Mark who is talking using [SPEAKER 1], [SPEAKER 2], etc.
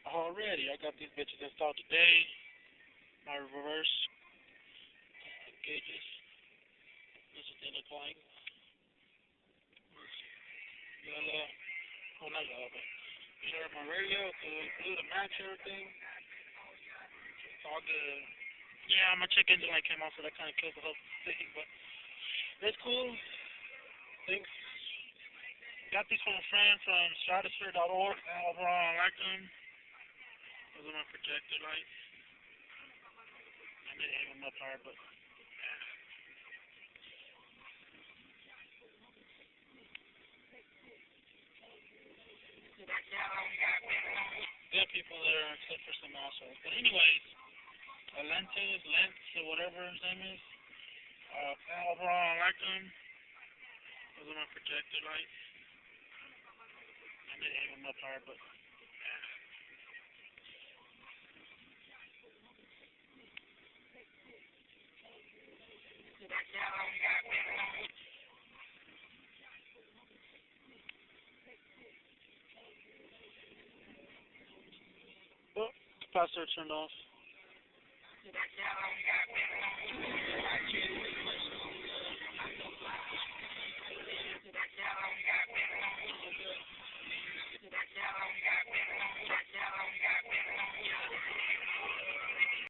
[SPEAKER 1] Already, I got these bitches installed today. My reverse gauges. This is what they look like. Yellow. Well, not yellow, but you know my radio, the blue to match everything. It's all good. Yeah, my check engine light came off, so that kind of kills the whole thing, but it's cool. Thanks. Got these from a friend from stratosphere.org. Overall, I like them. Those are my projector lights. I did aim them up hard, but good people there, except for some assholes. But anyways, Lentz, or whatever his name is. Overall, I like them. Those are my projector lights. I did aim them up hard, but oh, capacitor turned off.